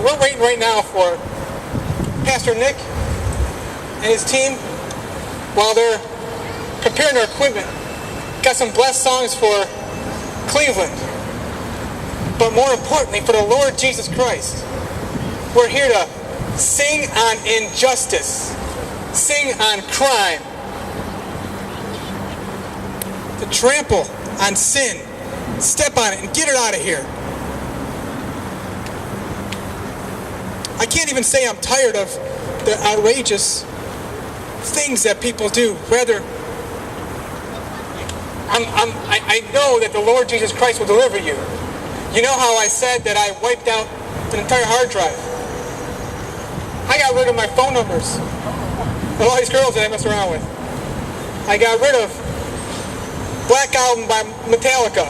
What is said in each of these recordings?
we're waiting right now for Pastor Nick and his team while they're preparing their equipment. Got some blessed songs for Cleveland, but more importantly for the Lord Jesus Christ. We're here to sing on injustice, sing on crime, to trample on sin, step on it and get it out of here. I can't even say I'm tired of the outrageous things that people do. Rather, I know that the Lord Jesus Christ will deliver you. You know how I said that I wiped out an entire hard drive? I got rid of my phone numbers of all these girls that I mess around with. I got rid of Black Album by Metallica,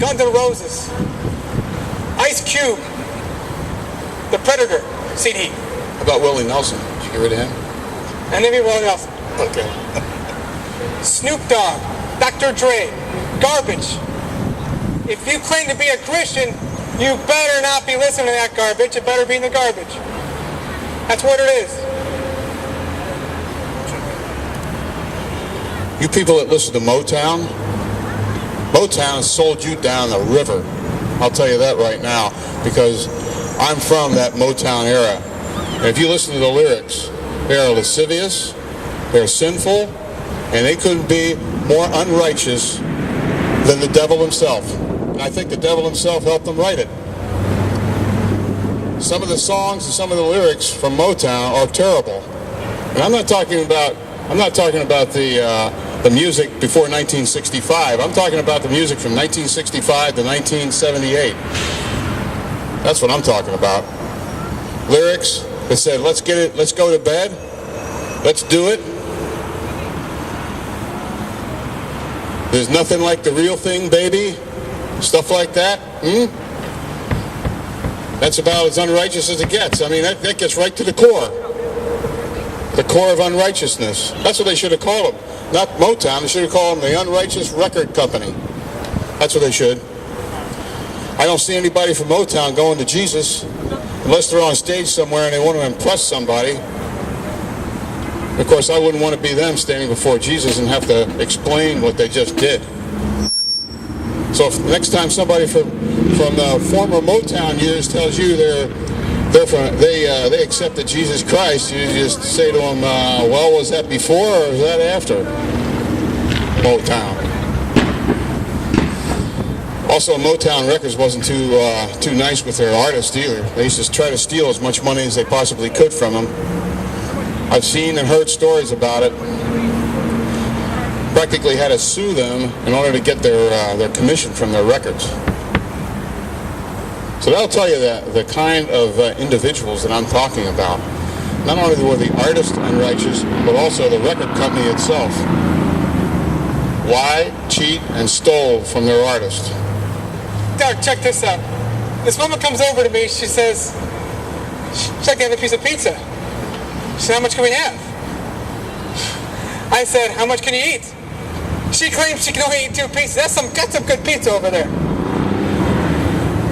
Guns N' Roses, Ice Cube, The Predator CD. How about Willie Nelson? Did you get rid of him? And maybe Willie Nelson. Okay. Snoop Dogg, Dr. Dre, garbage. If you claim to be a Christian, you better not be listening to that garbage. It better be in the garbage. That's what it is. You people that listen to Motown, Motown has sold you down the river. I'll tell you that right now, because I'm from that Motown era. And if you listen to the lyrics, they are lascivious, they're sinful, and they couldn't be more unrighteous than the devil himself. And I think the devil himself helped them write it. Some of the songs and some of the lyrics from Motown are terrible. And I'm not talking about the music before 1965. I'm talking about the music from 1965 to 1978. That's what I'm talking about. Lyrics that said, let's go to bed, let's do it. There's nothing like the real thing, baby. Stuff like that. That's about as unrighteous as it gets. I mean, that gets right to the core. The core of unrighteousness. That's what they should have called them. Not Motown. They should have called them the Unrighteous Record Company. That's what they should. I don't see anybody from Motown going to Jesus unless they're on stage somewhere and they want to impress somebody. Of course, I wouldn't want to be them standing before Jesus and have to explain what they just did. So if next time somebody from the former Motown years tells you they accepted Jesus Christ, you just say to them, well, was that before or was that after Motown? Also, Motown Records wasn't too nice with their artists either. They used to try to steal as much money as they possibly could from them. I've seen and heard stories about it. Practically had to sue them in order to get their commission from their records. So that'll tell you the kind of individuals that I'm talking about. Not only were the artists unrighteous, but also the record company itself lied, cheat, and stole from their artist. Doug, check this out. This woman comes over to me. She says, she'd like to have a piece of pizza. She said, how much can we have? I said, how much can you eat? She claims she can only eat 2 pieces. That's some good pizza over there.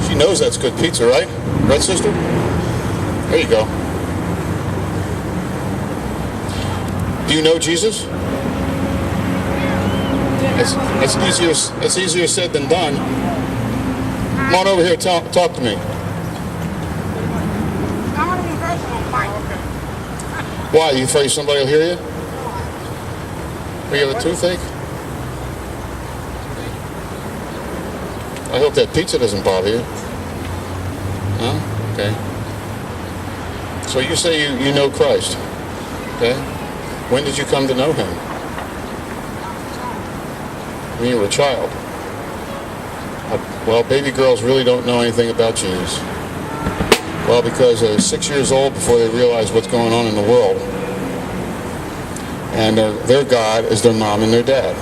She knows that's good pizza, right? Right, sister? There you go. Do you know Jesus? It's easier said than done. Come on over here, talk to me. Why? You afraid somebody will hear you? Or you have a toothache? I hope that pizza doesn't bother you. Huh? Okay. So you say you know Christ. Okay. When did you come to know him? When you were a child. Well, baby girls really don't know anything about Jesus. Well, because they're 6 years old before they realize what's going on in the world. And their God is their mom and their dad.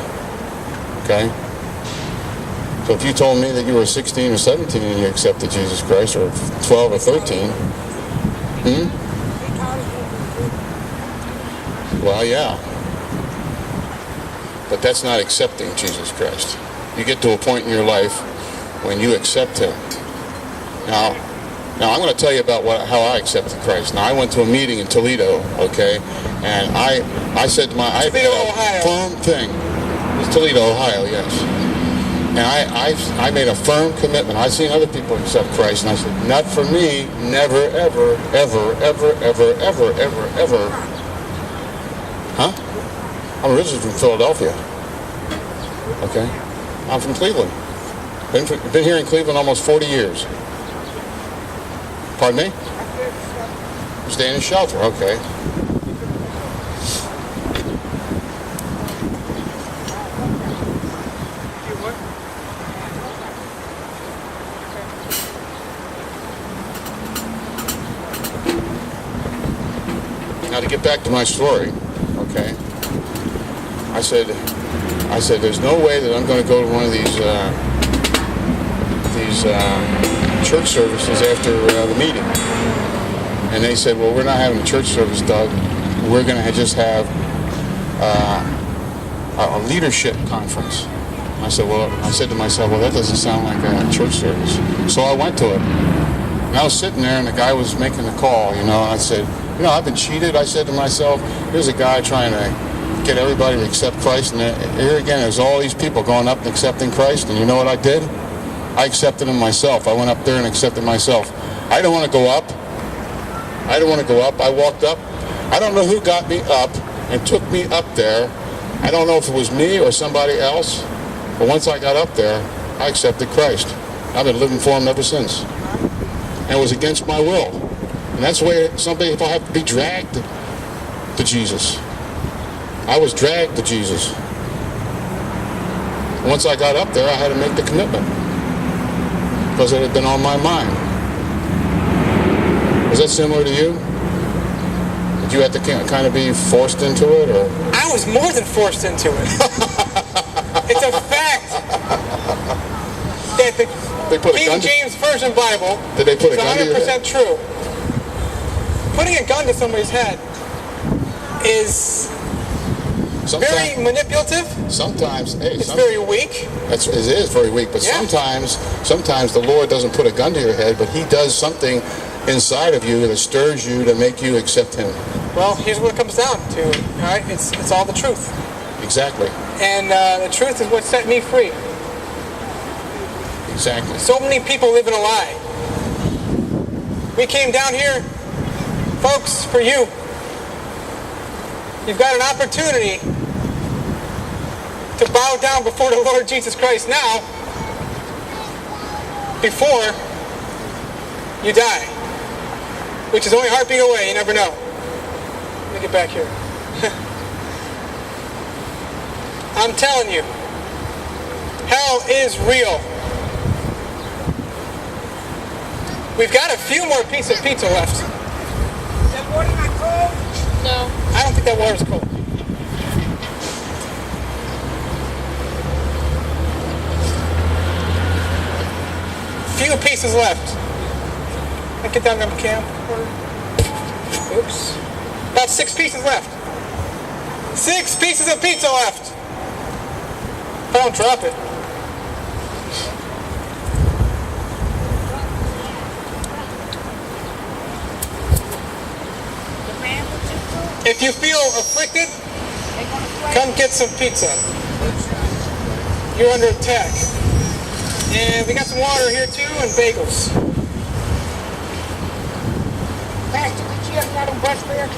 Okay? So if you told me that you were 16 or 17 and you accepted Jesus Christ, or 12 or 13, well, yeah. But that's not accepting Jesus Christ. You get to a point in your life when you accept him. Now, Now, I'm going to tell you about how I accepted Christ. Now, I went to a meeting in Toledo, okay, and I said to I had Toledo, a Ohio. firm thing. It's Toledo, Ohio, yes. And I made a firm commitment. I've seen other people accept Christ, and I said, not for me, never, ever, ever, ever, ever, ever, ever, ever. Huh? I'm originally from Philadelphia. Okay? I'm from Cleveland. Been here in Cleveland almost 40 years. Pardon me? Staying in shelter, okay. Now to get back to my story, okay. I said, there's no way that I'm going to go to one of these church services after the meeting. And they said, well, we're not having a church service, Doug. We're going to just have a leadership conference. I said to myself, well, that doesn't sound like a church service. So I went to it. And I was sitting there, and the guy was making the call, and I said, I've been cheated. I said to myself, here's a guy trying to get everybody to accept Christ, and here again, there's all these people going up and accepting Christ, and you know what I did? I accepted him myself. I went up there and accepted myself. I didn't want to go up. I walked up. I don't know who got me up and took me up there. I don't know if it was me or somebody else, but once I got up there, I accepted Christ. I've been living for him ever since. And it was against my will. And that's the way some people have to be dragged to Jesus. I was dragged to Jesus. Once I got up there, I had to make the commitment because it had been on my mind. Was that similar to you? Did you have to kind of be forced into it, or? I was more than forced into it. It's a fact that the King James Version Bible Did they put a is gun to your 100% head? true. Putting a gun to somebody's head is very manipulative. Sometimes, It's very weak. It is very weak, but Yeah. sometimes the Lord doesn't put a gun to your head, but He does something inside of you that stirs you to make you accept Him. Well, here's what it comes down to. All right, it's all the truth, Exactly. and the truth is what set me free. Exactly. So many people live in a lie. We came down here, folks, for you. You've got an opportunity to bow down before the Lord Jesus Christ now, before you die, which is only a heartbeat away. You never know. Let me get back here. I'm telling you, hell is real. We've got a few more pieces of pizza left. Is that water not cold? No, I don't think that water's cold. Few pieces left. I get down to camp. Oops. About 6 pieces left. 6 pieces of pizza left. If I don't drop it. If you feel afflicted, come get some pizza. You're under attack. And we got some water here too and bagels. Pastor, did you have another bus there?